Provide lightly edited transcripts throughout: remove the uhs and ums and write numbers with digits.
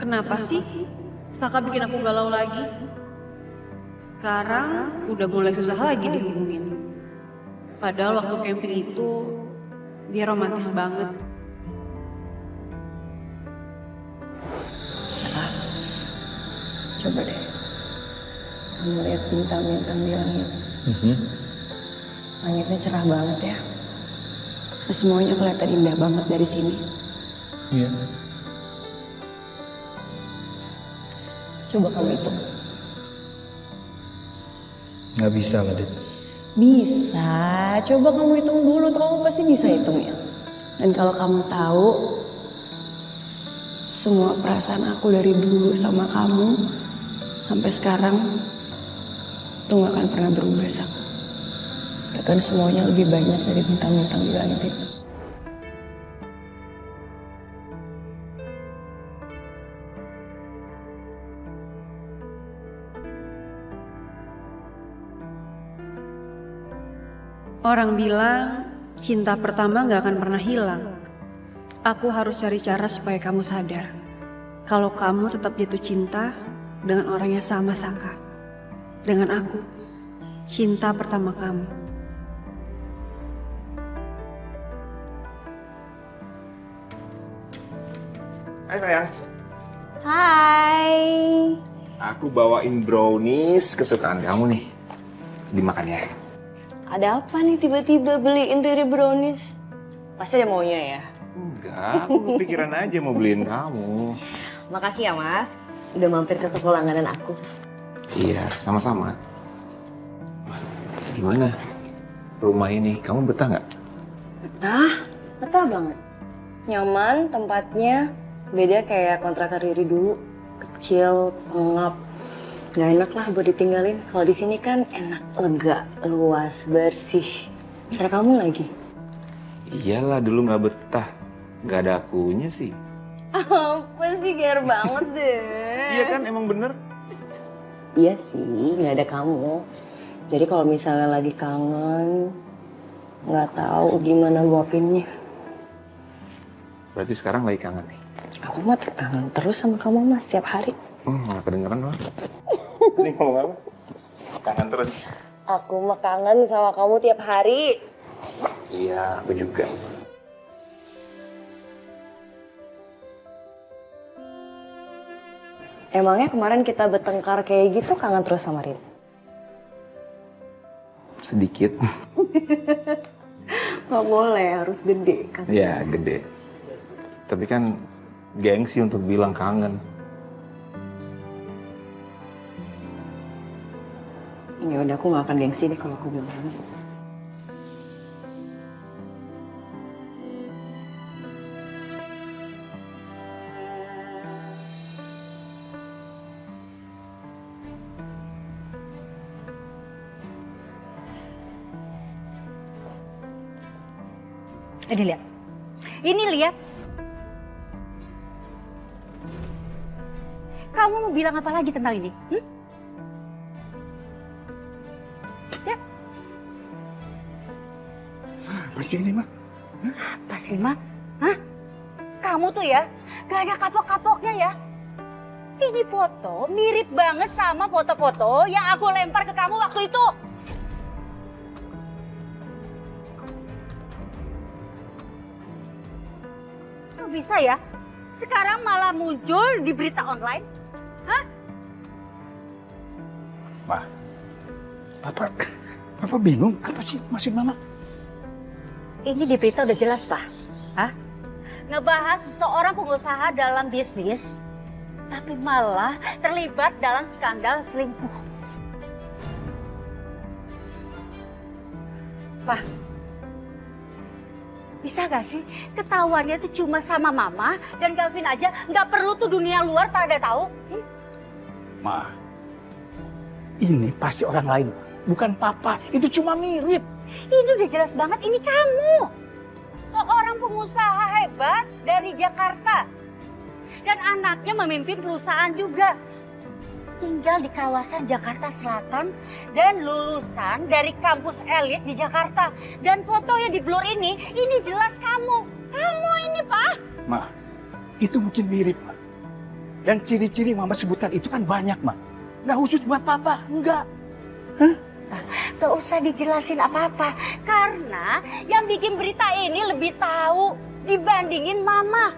Kenapa sih Saka bikin aku galau lagi? Sekarang udah mulai susah lagi dihubungin. Padahal waktu camping itu dia romantis banget. Coba deh, kamu lihat bintang-bintang di langit. Langitnya cerah banget ya. Semuanya kelihatan indah banget dari sini. Iya. Coba kamu hitung. Nggak bisa lah, Dit. Bisa, coba kamu hitung dulu, kamu pasti bisa hitung ya. Dan kalau kamu tahu, semua perasaan aku dari dulu sama kamu, sampai sekarang, itu gak akan pernah berubah, Sak. Dan semuanya lebih banyak dari bintang-bintang di langit itu. Orang bilang cinta pertama gak akan pernah hilang. Aku harus cari cara supaya kamu sadar kalau kamu tetap jatuh cinta dengan orang yang sama Saka. Dengan aku, cinta pertama kamu. Hai sayang. Hai. Aku bawain brownies kesukaan kamu nih. Dimakan ya. Ada apa nih tiba-tiba beliin Riri brownies? Pasti ada maunya ya? Enggak, aku kepikiran aja mau beliin kamu. Makasih ya mas, udah mampir ke toko langganan aku. Iya, sama-sama. Gimana? Rumah ini, kamu betah nggak? Betah banget. Nyaman tempatnya, beda kayak kontrakan Riri dulu. Kecil, pengap. Gak enak lah buat ditinggalin. Kalau di sini kan enak, lega, luas, bersih. Cara kamu lagi. Iyalah, dulu nggak betah. Nggak ada akunya sih. Apa sih, gair banget deh. Iya kan, emang bener. Iya sih, nggak ada kamu. Jadi kalau misalnya lagi kangen, nggak tahu gimana nguapinnya. Berarti sekarang lagi kangen nih. Aku mah kangen terus sama kamu mas setiap hari. Nggak kedengeran loh. Ini ngomong apa? Kangen terus. Aku mah kangen sama kamu tiap hari. Iya, aku juga. Emangnya kemarin kita bertengkar kayak gitu kangen terus sama Rin? Sedikit. Gak boleh, harus gede kan? Ya, gede. Tapi kan gengsi untuk bilang kangen. Ya udah, aku gak akan gengsi deh kalau aku bilang kangen. Ini lihat. Ini lihat. Kamu mau bilang apa lagi tentang ini? Ya. Apa sih ini, Mak? Apa sih, Mak? Hah? Kamu tuh ya, gak ada kapok-kapoknya ya. Ini foto mirip banget sama foto-foto yang aku lempar ke kamu waktu itu. Kok bisa ya? Sekarang malah muncul di berita online? Hah? Ma, Papa bingung. Apa sih maksud Mama? Ini di berita udah jelas, Pak. Hah? Ngebahas seseorang pengusaha dalam bisnis, tapi malah terlibat dalam skandal selingkuh. Pak, bisa gak sih ketahuannya itu cuma sama Mama dan Galvin aja, nggak perlu tuh dunia luar pada tahu? Ma, ini pasti orang lain. Bukan Papa. Itu cuma mirip. Ini udah jelas banget, ini kamu. Seorang pengusaha hebat dari Jakarta. Dan anaknya memimpin perusahaan juga. Tinggal di kawasan Jakarta Selatan dan lulusan dari kampus elit di Jakarta. Dan foto yang di blur ini jelas kamu. Kamu ini, Pak. Ma, itu mungkin mirip, Ma. Dan ciri-ciri mama sebutan itu kan banyak, Ma. Nggak khusus buat papa, enggak. Gak usah dijelasin apa-apa. Karena yang bikin berita ini lebih tahu dibandingin mama.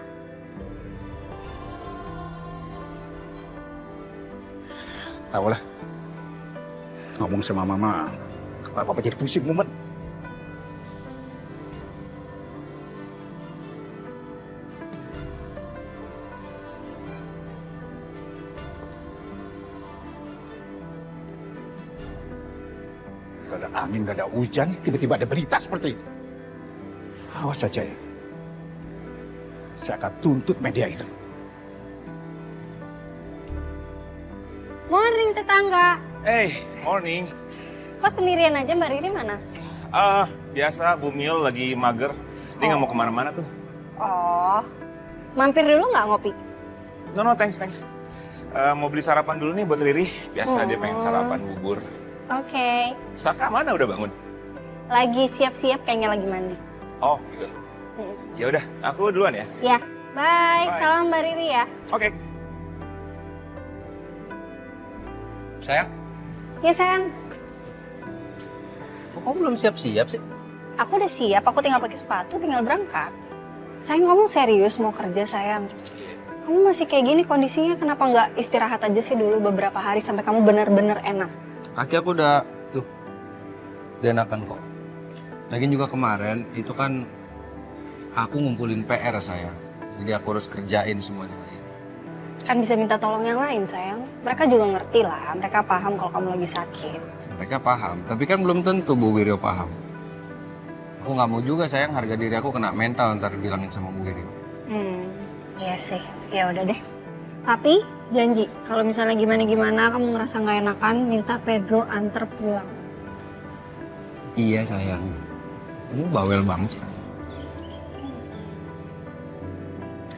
Tahu lah. Ngomong sama mama, kepala papa jadi pusing, Mumet. Gak ada angin, gak ada hujan, tiba-tiba ada berita seperti ini. Awas saja ya. Saya akan tuntut media itu. Morning tetangga. Morning. Kok sendirian aja, Mbak Riri mana? Biasa Bu Mil lagi mager. Dia nggak mau kemana-mana tuh. Oh, mampir dulu nggak ngopi? No, thanks. Mau beli sarapan dulu nih buat Riri. Biasa dia pengen sarapan bubur. Oke. Saka mana udah bangun? Lagi siap-siap kayaknya lagi mandi. Oh, gitu. Ya udah, aku duluan ya. Ya, bye. Bye. Salam Mbak Riri ya. Oke. Sayang, Ya sayang, kok kamu belum siap-siap sih? aku udah siap. Aku tinggal pakai sepatu, tinggal berangkat. Sayang, kamu serius mau kerja sayang? Kamu masih kayak gini kondisinya, kenapa nggak istirahat aja sih dulu beberapa hari sampai kamu benar-benar enak? Kaki aku udah, udah enakan kok. Lagian juga kemarin, itu kan aku ngumpulin PR sayang. Jadi aku harus kerjain semuanya. Kan bisa minta tolong yang lain sayang. Mereka juga ngerti lah, mereka paham kalau kamu lagi sakit. Mereka paham, tapi kan belum tentu Bu Wiryo paham. Aku nggak mau juga sayang harga diri aku kena mental ntar bilangin sama Bu Wiryo. Iya sih, ya udah deh. Tapi janji, kalau misalnya gimana-gimana kamu ngerasa nggak enakan, minta Pedro antar pulang. Iya sayang, kamu bawel banget sih.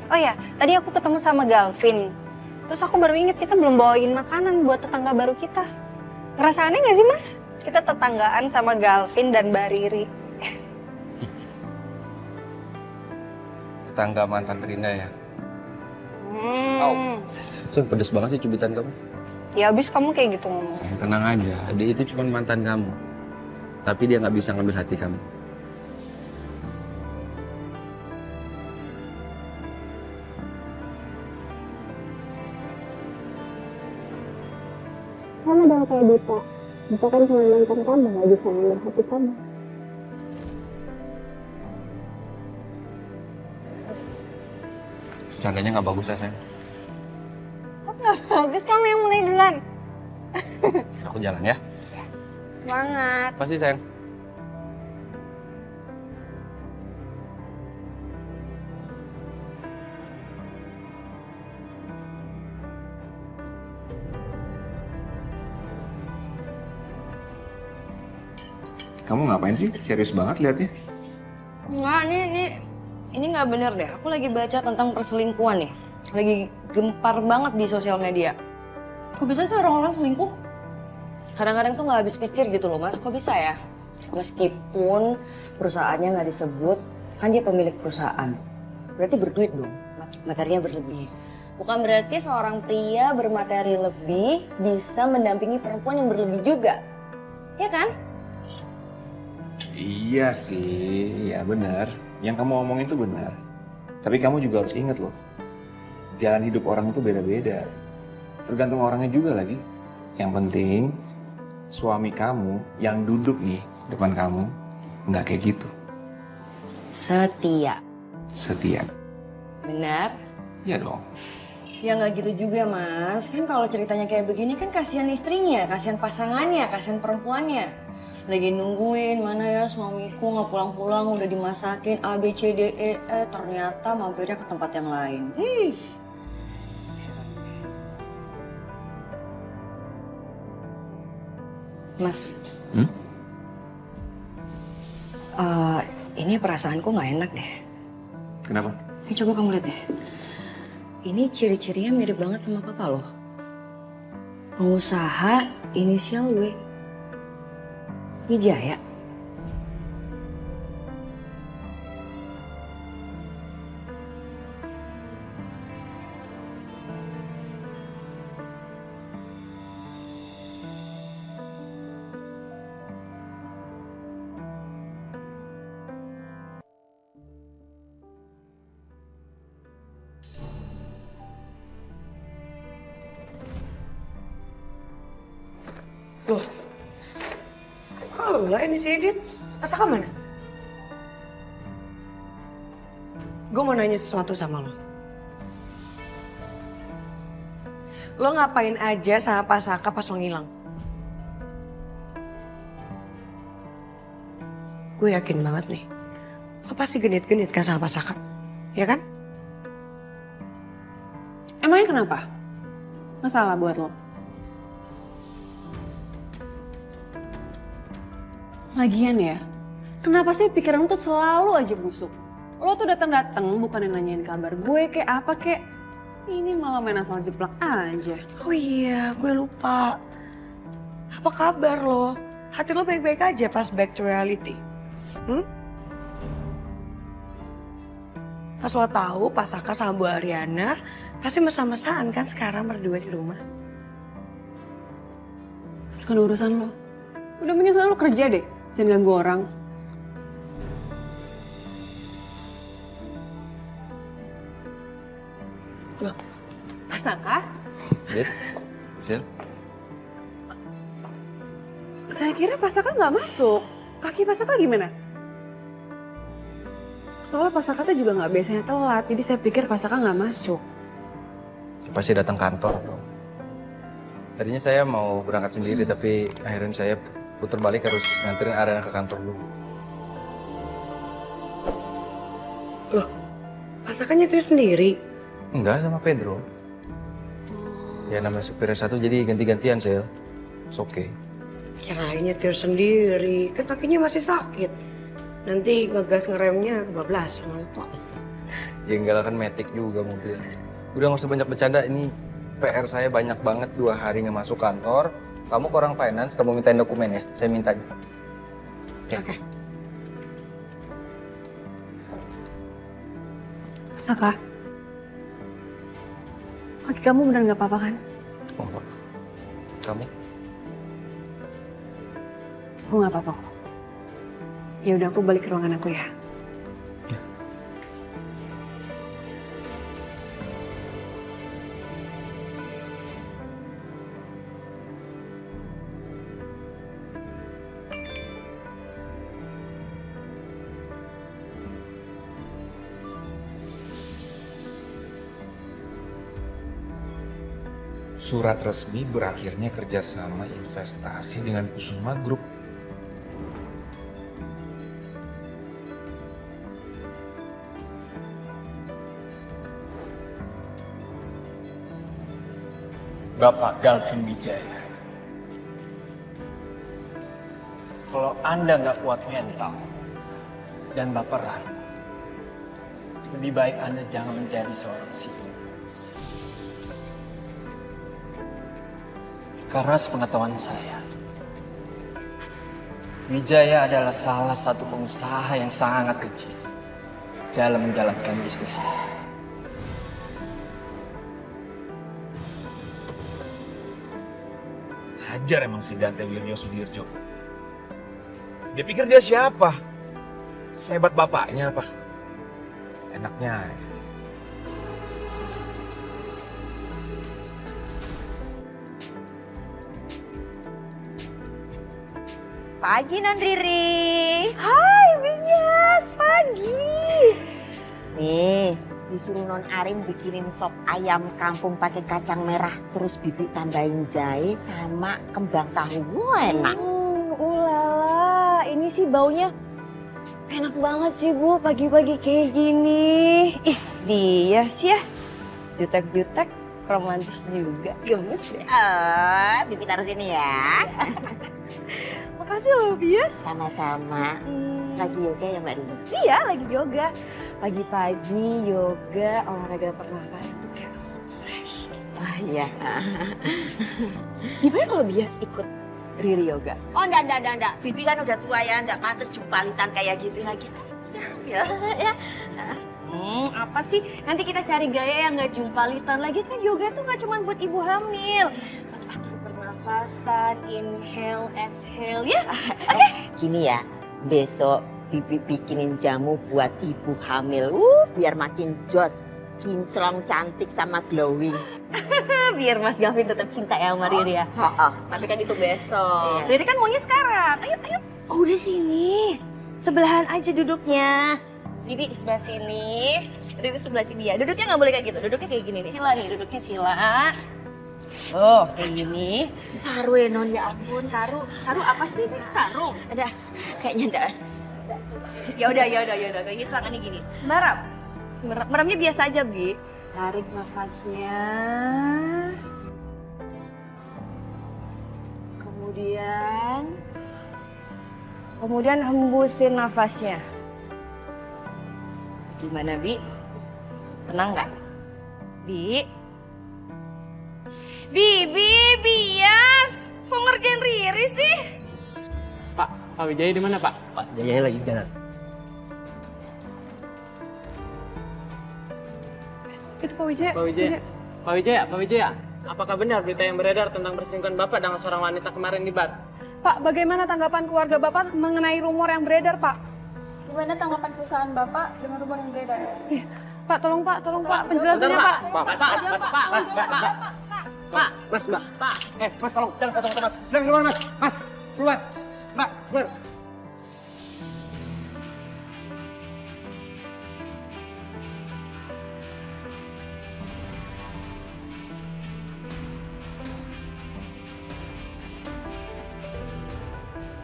Oh ya, tadi aku ketemu sama Galvin. Terus aku baru inget kita belum bawain makanan buat tetangga baru kita. Ngerasa aneh gak sih mas? Kita tetanggaan sama Galvin dan Mbak Riri. Tetangga mantan terindah ya. Hmm. Pedes banget sih cubitan kamu. Ya abis kamu kayak gitu ngomong. Sayang tenang aja, dia itu cuma mantan kamu. Tapi dia nggak bisa ngambil hati kamu. Sama dong kayak Dita. Dita kan cuma mantan kamu, gak bisa ngambil hati kamu. Candanya nggak bagus ya sayang. Kok gak bagus, kamu yang mulai duluan. Aku jalan ya. Semangat. Pasti sayang. Kamu ngapain sih? Serius banget liatnya. Enggak, ini nggak bener deh. Aku lagi baca tentang perselingkuhan nih. Lagi gempar banget di sosial media. Kok bisa sih orang-orang selingkuh? Kadang-kadang tuh nggak habis pikir gitu loh mas. Kok bisa ya? Meskipun perusahaannya nggak disebut, kan dia pemilik perusahaan. Berarti berduit dong, materinya berlebih. Bukan berarti seorang pria bermateri lebih bisa mendampingi perempuan yang berlebih juga. Ya kan? Iya sih, ya benar. Yang kamu omongin itu benar. Tapi kamu juga harus ingat loh, jalan hidup orang itu beda-beda. Tergantung orangnya juga lagi. Yang penting, suami kamu yang duduk nih depan kamu, nggak kayak gitu. Setia. Setia. Benar? Iya dong. Ya nggak gitu juga mas, kan kalau ceritanya kayak begini kan kasihan istrinya, kasihan pasangannya, kasihan perempuannya. Lagi nungguin mana ya suamiku nggak pulang-pulang udah dimasakin A, B, C, D, E, ternyata mampirnya ke tempat yang lain. Ih. Mas, ini perasaanku nggak enak deh. Kenapa? Ini coba kamu lihat deh. Ini ciri-cirinya mirip banget sama papa loh. Pengusaha inisial W. Wijaya. lo yang di sini, Dit? Pasaka mana? Gue mau nanya sesuatu sama lo. Lo ngapain aja sama Pasaka pas lo ngilang? Gue yakin banget nih, lo pasti genit-genit kan sama Pasaka, ya kan? Emangnya kenapa? Masalah buat lo? Lagian ya, kenapa sih pikiran lo tuh selalu aja busuk? Lo tuh datang-datang bukan nanyain kabar gue kayak apa kayak. Ini malah main asal jeplak aja. Oh iya, gue lupa. Apa kabar lo? Hati lo baik-baik aja pas back to reality? Pas lo tahu Pasaka sama Bu Ariana pasti mesra-mesraan kan sekarang berdua di rumah. Bukan urusan lo. Udah mendingan lo kerja deh, jangan ganggu orang. Loh, Pasaka? Dit, Sil. Saya kira Pasaka nggak masuk. Kaki Pasaka gimana? Soalnya Pasaka tuh juga nggak biasanya telat, jadi saya pikir Pasaka nggak masuk. Pasti datang kantor dong. Tadinya saya mau berangkat sendiri, tapi akhirnya saya putar balik harus nganterin Ariana ke kantor dulu. Loh, Pasaka nyetir sendiri? Enggak, sama Pedro. Ya namanya supirnya satu, jadi ganti-gantian, Sel. It's okay. Kirain nyetir sendiri, kan kakinya masih sakit. Nanti ngegas ngeremnya kebablasan lupa. Ya enggak lah, kan matic juga mobilnya. Udah nggak usah banyak bercanda, ini PR saya banyak banget 2 hari nggak masuk kantor. Kamu ke orang finance, kamu mintain dokumen ya, saya minta. Oke. Pasaka, kaki kamu benar nggak apa-apa kan? Oh, Pak. Kamu? Aku nggak apa-apa kok. Ya udah aku balik ke ruangan aku ya. Surat resmi berakhirnya kerjasama investasi dengan Kusuma Group. Bapak Galvin Wijaya, kalau Anda nggak kuat mental dan baperan, lebih baik Anda jangan menjadi seorang CEO. Karena sepengetahuan saya, Wijaya adalah salah satu pengusaha yang sangat kecil dalam menjalankan bisnisnya. Hajar emang si Dante Wirjo Sudirjo. Dia pikir dia siapa? Sehebat bapaknya apa? Enaknya. Pagi Non Riri. Hai Binyas, pagi. Nih, disuruh Non Arin bikinin sop ayam kampung pakai kacang merah, terus Bibi tambahin jahe sama kembang tahu. Enak. Ulala, ini sih baunya enak banget sih Bu, pagi-pagi kayak gini. Ih, Bias ya. Jutek-jutek, romantis juga. Gemes deh. Bibi taruh sini ya. Makasih loh Bias. Sama-sama. Lagi yoga ya Mbak Rini? Iya, lagi yoga. Pagi-pagi yoga, olahraga pernapasan itu kayak langsung fresh. Wah iya. Gimana kalau Bias ikut Riri yoga? Oh enggak. Bibi kan udah tua ya, enggak pantas jumpalitan kayak gitu lagi. Ya. Apa sih? Nanti kita cari gaya yang nggak jumpalitan lagi kan yoga tuh nggak cuma buat ibu hamil. Buat atur pernafasan, inhale, exhale ya. Gini ya, besok Bibi bikinin jamu buat ibu hamil. Biar makin jos. kinclong, cantik, sama glowing. Biar Mas Gavin tetap cinta ya sama Riri ya. Tapi kan itu besok. Riri kan maunya sekarang. Ayo, ayo. Oh, udah sini. Sebelahan aja duduknya. Bibi di sebelah sini, Riri sebelah sini ya. Duduknya nggak boleh kayak gitu. Duduknya kayak gini nih. Sila nih, duduknya sila. Oh, kayak gini. Saru ya non, ya ampun. Saru apa sih? Sarung. Ada, kayaknya enggak. Ya udah. Kayak gitu tangannya gini. Meramnya biasa aja, Bi. Tarik nafasnya. Kemudian hembusin nafasnya. Gimana, Bi? Tenang nggak? Bi? Bias! Kok ngerjain Riri sih? Pak Wijaya di mana, Pak? Pak Jaya lagi jalan. Itu Pak Wijaya. Pak Wijaya. Apakah benar berita yang beredar tentang perselingkuhan Bapak dengan seorang wanita kemarin di bar? Pak, bagaimana tanggapan keluarga Bapak mengenai rumor yang beredar, Pak? Gimana tanggapan perusahaan Bapak dengan rumor yang beredar? Pak, tolong Pak, penjelasannya Pak. Mas, Mbak. Mas, tolong, jangan kata-kata Mas. Silakan keluar, Mas. Mas, keluar. Mbak, keluar.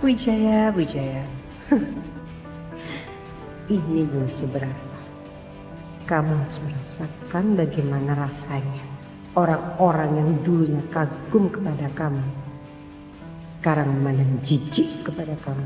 Wijaya. Ini belum seberapa. Kamu harus merasakan bagaimana rasanya orang-orang yang dulunya kagum kepada kamu sekarang memandang jijik kepada kamu.